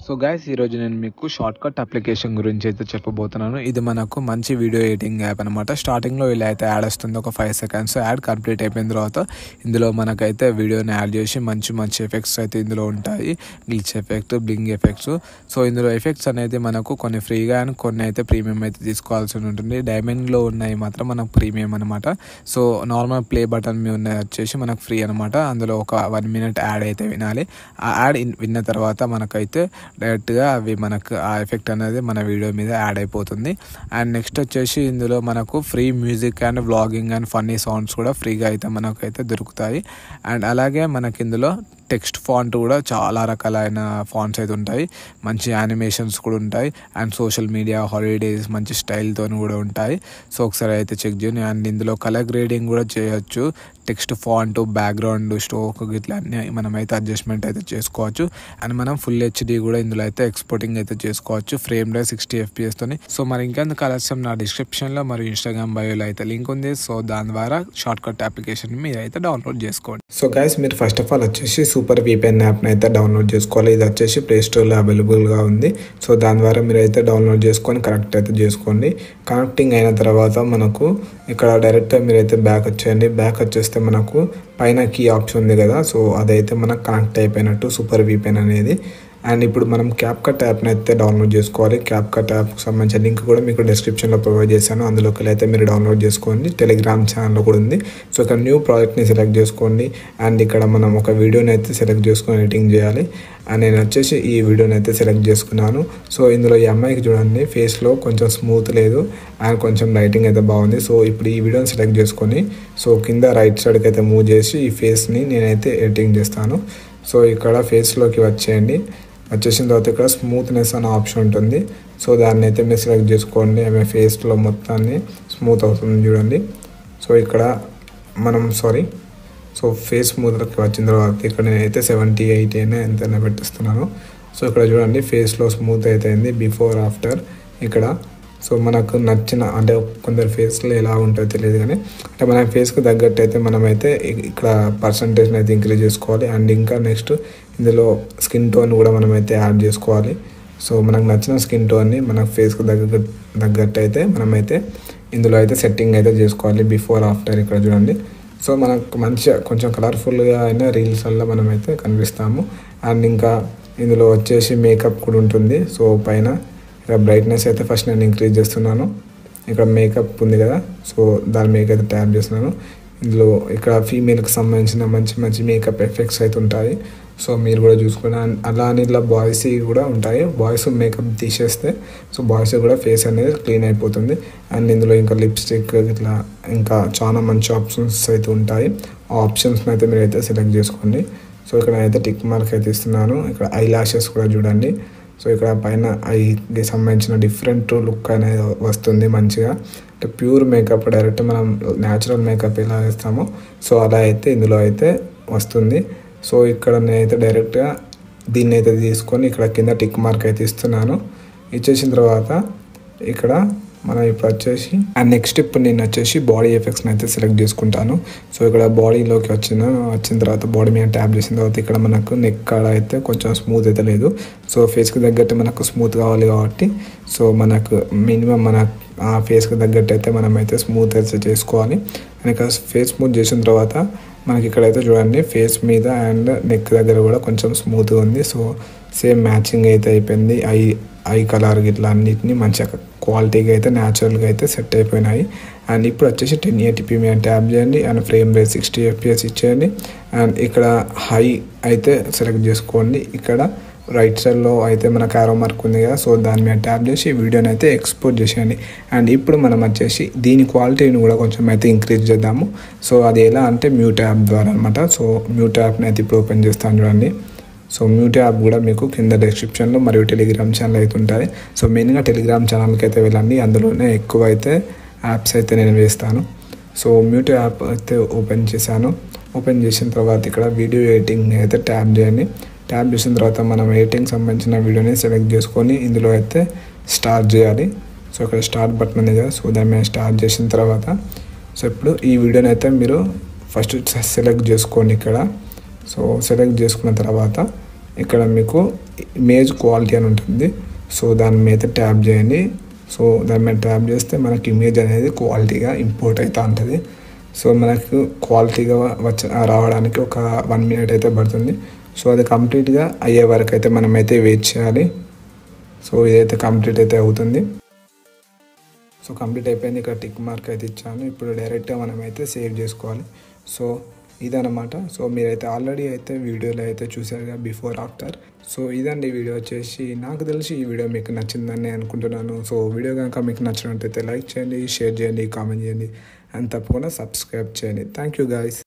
So guys ఈరోజు నేను మీకు షార్ట్ కట్ అప్లికేషన్ గురించి అయితే చెప్పబోతున్నాను. ఇది మనకు మంచి వీడియో ఎడిటింగ్ యాప్ అనమాట. స్టార్టింగ్లో ఇలా అయితే యాడ్ వస్తుంది, ఒక 5 seconds. యాడ్ కంప్లీట్ అయిపోయిన తర్వాత ఇందులో మనకైతే వీడియోని యాడ్ చేసి మంచి ఎఫెక్ట్స్ అయితే ఇందులో ఉంటాయి. Glitch effect, bling effects. So ఇందులో ఎఫెక్ట్స్ అనేది మనకు కొన్ని ఫ్రీగా అండ్ కొన్ని అయితే ప్రీమియం అయితే తీసుకోవాల్సి ఉంటుంది. డైమండ్లో ఉన్నాయి మాత్రం మనకు ప్రీమియం అనమాట. సో నార్మల్ ప్లే బటన్ మీద ఉన్నాయి వచ్చేసి మనకు ఫ్రీ అనమాట. అందులో ఒక 1 minute యాడ్ అయితే వినాలి. ఆ యాడ్ విన్న తర్వాత మనకైతే డైరెక్ట్గా అవి మనకు ఆ ఎఫెక్ట్ అనేది మన వీడియో మీద యాడ్ అయిపోతుంది. అండ్ నెక్స్ట్ వచ్చేసి ఇందులో మనకు free music and vlogging and funny sounds కూడా ఫ్రీగా అయితే మనకైతే దొరుకుతాయి. అండ్ అలాగే మనకి ఇందులో టెక్స్ట్ ఫాంట్ కూడా చాలా రకాలైన ఫాంట్స్ అయితే ఉంటాయి. మంచి యానిమేషన్స్ కూడా ఉంటాయి. అండ్ సోషల్ మీడియా, హాలిడేస్ మంచి స్టైల్తో కూడా ఉంటాయి. సో ఒకసారి అయితే చెక్ చేయండి. అండ్ ఇందులో కలర్ గ్రేడింగ్ కూడా చేయొచ్చు. టెక్స్ట్ ఫాంట్, బ్యాక్గ్రౌండ్, స్ట్రోక్ ఇట్లా అన్నీ మనమైతే అడ్జస్ట్మెంట్ అయితే చేసుకోవచ్చు. అండ్ మనం ఫుల్ హెచ్డి కూడా ఇందులో అయితే ఎక్స్పోర్టింగ్ అయితే చేసుకోవచ్చు ఫ్రేమ్ రేట్ 60 FPS తోని. సో మరి ఇంకెందుకు ఆలస్యం, నా డిస్క్రిప్షన్లో మరియు ఇన్స్టాగ్రామ్ బయోలో అయితే లింక్ ఉంది. సో దాని ద్వారా షార్ట్ కట్ అప్లికేషన్ మీరు అయితే డౌన్లోడ్ చేసుకోండి. సో గైస్ మీరు ఫస్ట్ ఆఫ్ ఆల్ వచ్చేసి సూపర్ VPN యాప్ని అయితే డౌన్లోడ్ చేసుకోవాలి. ఇది వచ్చేసి ప్లే స్టోర్లో అవైలబుల్గా ఉంది. సో దాని ద్వారా మీరు అయితే డౌన్లోడ్ చేసుకొని కనెక్ట్ అయితే చేసుకోండి. కనెక్టింగ్ అయిన తర్వాత మనకు ఇక్కడ డైరెక్ట్గా మీరైతే బ్యాక్ వచ్చేయండి. బ్యాక్ వచ్చేస్తే మనకు పైన కీ ఆప్షన్ ఉంది కదా, సో అదైతే మనకు కనెక్ట్ అయిపోయినట్టు సూపర్ VPN అనేది. అండ్ ఇప్పుడు మనం CapCut యాప్ని అయితే డౌన్లోడ్ చేసుకోవాలి. CapCut యాప్కి సంబంధించిన లింక్ కూడా మీకు డిస్క్రిప్షన్లో ప్రొవైడ్ చేశాను. అందులోకి అయితే మీరు డౌన్లోడ్ చేసుకోండి. టెలిగ్రామ్ ఛానల్లో కూడా ఉంది. సో ఇక్కడ న్యూ ప్రాజెక్ట్ని సెలెక్ట్ చేసుకోండి. అండ్ ఇక్కడ మనం ఒక వీడియోని అయితే సెలెక్ట్ చేసుకొని ఎడిటింగ్ చేయాలి. అండ్ నేను వచ్చేసి ఈ వీడియోని అయితే సెలెక్ట్ చేసుకున్నాను. సో ఇందులో ఈ అమ్మాయికి చూడండి ఫేస్లో కొంచెం స్మూత్ లేదు అండ్ కొంచెం లైటింగ్ అయితే బాగుంది. సో ఇప్పుడు ఈ వీడియోని సెలెక్ట్ చేసుకొని సో కింద రైట్ సైడ్కి అయితే మూవ్ చేసి ఈ ఫేస్ని నేనైతే ఎడిటింగ్ చేస్తాను. సో ఇక్కడ ఫేస్లోకి వచ్చేయండి. వచ్చేసిన తర్వాత ఇక్కడ స్మూత్నెస్ అనే ఆప్షన్ ఉంటుంది. సో దాన్ని అయితే మీరు సెలెక్ట్ చేసుకోండి. ఆమె ఫేస్లో మొత్తాన్ని స్మూత్ అవుతుంది చూడండి. సో ఇక్కడ మనం సో ఫేస్ స్మూత్లోకి వచ్చిన తర్వాత ఇక్కడ నేనైతే 70, 80 అయినా ఎంతైనా పెట్టిస్తున్నాను. సో ఇక్కడ చూడండి ఫేస్లో స్మూత్ అయితే అయింది బిఫోర్ ఆఫ్టర్ ఇక్కడ. సో మనకు నచ్చిన అంటే కొందరు ఫేస్లో ఎలా ఉంటుందో తెలియదు కానీ అంటే మన ఫేస్కి తగ్గట్టు అయితే మనమైతే ఇక్కడ పర్సంటేజ్ని అయితే ఇంక్రీజ్ చేసుకోవాలి. అండ్ ఇంకా నెక్స్ట్ ఇందులో స్కిన్ టోన్ కూడా మనమైతే యాడ్ చేసుకోవాలి. సో మనకు నచ్చిన స్కిన్ టోన్ని మన ఫేస్కి తగ్గట్టు అయితే మనమైతే ఇందులో అయితే సెట్టింగ్ అయితే చేసుకోవాలి బిఫోర్ ఆఫ్టర్ ఇక్కడ చూడండి. సో మనకు మంచిగా కొంచెం కలర్ఫుల్గా అయినా రీల్స్ వల్ల మనమైతే కనిపిస్తాము. అండ్ ఇంకా ఇందులో వచ్చేసి మేకప్ కూడా ఉంటుంది. సో పైన ఇక్కడ బ్రైట్నెస్ అయితే ఫస్ట్ నేను ఇంక్రీజ్ చేస్తున్నాను. ఇక్కడ మేకప్ ఉంది కదా, సో దాని మేకప్ అయితే ట్యాప్ చేస్తున్నాను. ఇందులో ఇక్కడ ఫీమేల్కి సంబంధించిన మంచి మేకప్ ఎఫెక్ట్స్ అయితే ఉంటాయి. సో మీరు కూడా చూసుకుని అలా అని ఇలా బాయ్స్ కూడా ఉంటాయి. బాయ్స్ మేకప్ తీసేస్తే సో బాయ్స్ కూడా ఫేస్ అనేది క్లీన్ అయిపోతుంది. అండ్ ఇందులో ఇంకా లిప్స్టిక్ ఇట్లా ఇంకా చాలా మంచి ఆప్షన్స్ అయితే ఉంటాయి. ఆ ఆప్షన్స్ని అయితే మీరు అయితే సెలెక్ట్ చేసుకోండి. సో ఇక్కడ అయితే టిక్ మార్క్ అయితే ఇస్తున్నాను. ఇక్కడ ఐ లాషెస్ కూడా చూడండి. సో ఇక్కడ పైన ఐకి సంబంధించిన డిఫరెంట్ లుక్ అనేది వస్తుంది మంచిగా. అంటే ప్యూర్ మేకప్ డైరెక్ట్ మనం న్యాచురల్ మేకప్ ఎలా వేస్తామో సో అలా అయితే ఇందులో అయితే వస్తుంది. సో ఇక్కడ నేనైతే డైరెక్ట్గా దీన్ని అయితే తీసుకొని ఇక్కడ కింద టిక్ మార్క్ అయితే ఇస్తున్నాను. ఇచ్చేసిన తర్వాత ఇక్కడ మనం ఇప్పుడు వచ్చేసి అండ్ నెక్స్ట్ ఇప్పుడు నేను వచ్చేసి బాడీ ఎఫెక్ట్స్ని అయితే సెలెక్ట్ చేసుకుంటాను. సో ఇక్కడ బాడీలోకి వచ్చిన తర్వాత బాడీ మీద ట్యాప్ చేసిన తర్వాత ఇక్కడ మనకు నెక్ కాడ అయితే కొంచెం స్మూత్ అయితే లేదు. సో ఫేస్కి తగ్గట్టు మనకు స్మూత్ కావాలి కాబట్టి సో మనకు మినిమం మన ఆ ఫేస్కి తగ్గట్టు అయితే మనమైతే స్మూత్ అయితే చేసుకోవాలి. అండ్ ఇక్కడ ఫేస్ స్మూత్ చేసిన తర్వాత మనకి ఇక్కడైతే చూడండి ఫేస్ మీద అండ్ నెక్ దగ్గర కూడా కొంచెం స్మూత్గా ఉంది. సో సేమ్ మ్యాచింగ్ అయితే అయిపోయింది. ఐ కలర్ ఇట్లా అన్నిటిని మంచిగా క్వాలిటీగా అయితే న్యాచురల్గా అయితే సెట్ అయిపోయినాయి. అండ్ ఇప్పుడు వచ్చేసి 1080p మీద ట్యాప్ చేయండి అండ్ ఫ్రేమ్ రేట్ 60 FPS ఇచ్చేయండి. అండ్ ఇక్కడ హై అయితే సెలెక్ట్ చేసుకోండి. ఇక్కడ రైట్ సైడ్లో అయితే మన యారో మార్క్ ఉంది కదా, సో దాని మీద ట్యాప్ చేసి వీడియోని అయితే ఎక్స్పోర్ట్ చేసేయండి. అండ్ ఇప్పుడు మనం వచ్చేసి దీని క్వాలిటీని కూడా కొంచెం అయితే ఇంక్రీజ్ చేద్దాము. సో అది ఎలా అంటే మ్యూట్ యాప్ ద్వారా అనమాట. సో మ్యూట్ యాప్ని అయితే ఇప్పుడు ఓపెన్ చేస్తాను చూడండి. సో మ్యూట్ యాప్ కూడా మీకు కింద డిస్క్రిప్షన్లో మరియు టెలిగ్రామ్ ఛానల్ అయితే ఉంటాయి. సో మెయిన్గా టెలిగ్రామ్ ఛానల్కి అయితే వెళ్ళండి, అందులోనే ఎక్కువ అయితే యాప్స్ అయితే నేను వేస్తాను. సో మ్యూట్ యాప్ అయితే ఓపెన్ చేశాను. ఓపెన్ చేసిన తర్వాత ఇక్కడ వీడియో ఎడిటింగ్ అయితే ట్యాప్ చేయండి. ట్యాప్ చేసిన తర్వాత మనం ఎడిటింగ్ సంబంధించిన వీడియోని సెలెక్ట్ చేసుకొని ఇందులో అయితే స్టార్ట్ చేయాలి. సో ఇక్కడ స్టార్ట్ బటన్ ఉంది కదా, సో దాని మీద స్టార్ట్ చేసిన తర్వాత సో ఇప్పుడు ఈ వీడియోని అయితే మీరు ఫస్ట్ సెలెక్ట్ చేసుకోండి ఇక్కడ. సో సెలెక్ట్ చేసుకున్న తర్వాత ఇక్కడ మీకు ఇమేజ్ క్వాలిటీ అని ఉంటుంది. సో దాని మీద ట్యాప్ చేయండి. సో దాని మీద ట్యాప్ చేస్తే మనకి ఇమేజ్ అనేది క్వాలిటీగా ఇంపోర్ట్ అవుతూ ఉంటుంది. సో మనకు క్వాలిటీగా రావడానికి ఒక 1 minute అయితే పడుతుంది. సో అది కంప్లీట్గా అయ్యే వరకు అయితే మనమైతే వెయిట్ చేయాలి. సో ఇదైతే కంప్లీట్ అయితే అవుతుంది. సో కంప్లీట్ అయిపోయింది. ఇక్కడ టిక్ మార్క్ అయితే ఇచ్చాను. ఇప్పుడు డైరెక్ట్గా మనమైతే సేవ్ చేసుకోవాలి. సో ఇదన్నమాట. సో మీరైతే ఆల్రెడీ అయితే వీడియోలో అయితే చూసారుగా బిఫోర్ ఆఫ్టర్. సో ఇదండి వీడియో వచ్చేసి. నాకు తెలిసి ఈ వీడియో మీకు నచ్చిందని అనుకుంటున్నాను. సో వీడియో కనుక మీకు నచ్చినట్టయితే లైక్ చేయండి, షేర్ చేయండి, కామెంట్ చేయండి అండ్ తప్పకుండా సబ్స్క్రైబ్ చేయండి. Thank you guys.